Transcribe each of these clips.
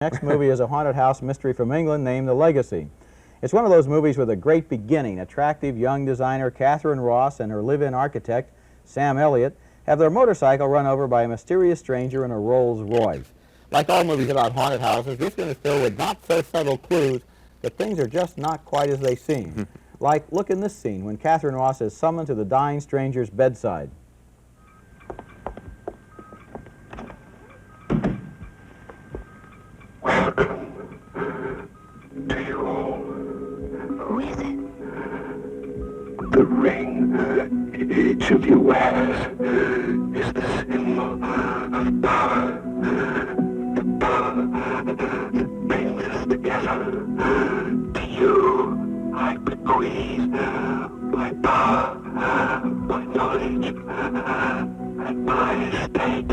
Next movie is a haunted house mystery from England named The Legacy. It's one of those movies with a great beginning. Attractive young designer Catherine Ross and her live-in architect, Sam Elliott, have their motorcycle run over by a mysterious stranger in a Rolls Royce. Like all movies about haunted houses, this one is filled with not-so-subtle clues that things are just not quite as they seem. Like, look in this scene when Catherine Ross is summoned to the dying stranger's bedside. To you all. Who is it? The ring each of you wears is the symbol of power. The power that brings us together. To you, I bequeath my power, my knowledge, and my estate.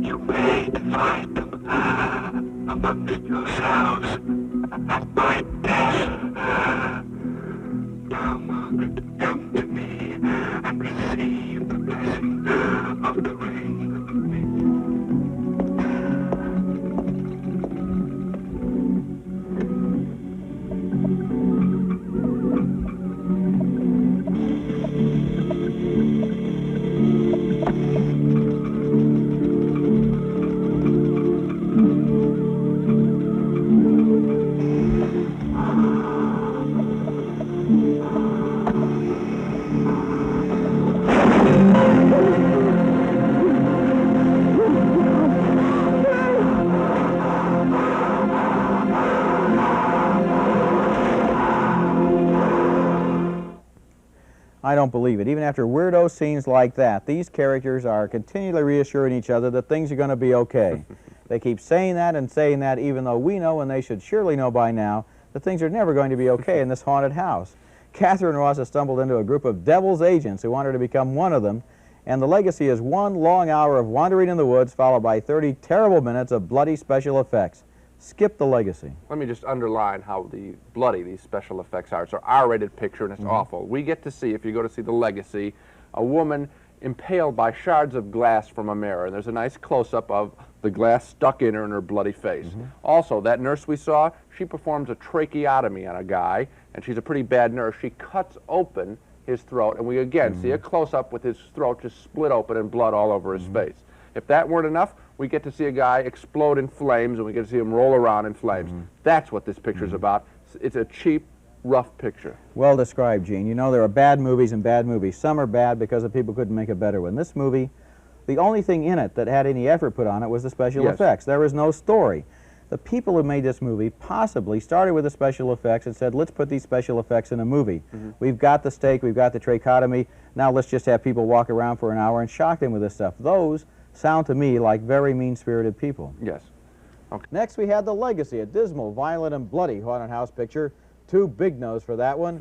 You may divide them amongst yourselves at my death. Now, Margaret, come to me and receive the blessing of the ring. I don't believe it. Even after weirdo scenes like that, these characters are continually reassuring each other that things are going to be okay. They keep saying that and saying that even though we know, and they should surely know by now, that things are never going to be okay in this haunted house. Catherine Ross has stumbled into a group of devil's agents who want her to become one of them, and the legacy is one long hour of wandering in the woods followed by 30 terrible minutes of bloody special effects. Skip The Legacy. Let me just underline how bloody these special effects are. It's an R-rated picture, and it's awful. We get to see, if you go to see The Legacy, a woman impaled by shards of glass from a mirror. And there's a nice close-up of the glass stuck in her and her bloody face. Also, that nurse we saw, she performs a tracheotomy on a guy, and she's a pretty bad nurse. She cuts open his throat, and we again see a close-up with his throat just split open and blood all over his face. If that weren't enough, we get to see a guy explode in flames, and we get to see him roll around in flames. That's what this picture's about. It's a cheap, rough picture. Well described, Gene. You know, there are bad movies and bad movies. Some are bad because the people couldn't make a better one. This movie, the only thing in it that had any effort put on it was the special effects. There was no story. The people who made this movie possibly started with the special effects and said, let's put these special effects in a movie. We've got the stake, we've got the tracheotomy, now let's just have people walk around for an hour and shock them with this stuff. Those sound to me like very mean-spirited people. Yes. Okay. Next we had The Legacy, a dismal, violent, and bloody haunted house picture. Too big nose for that one.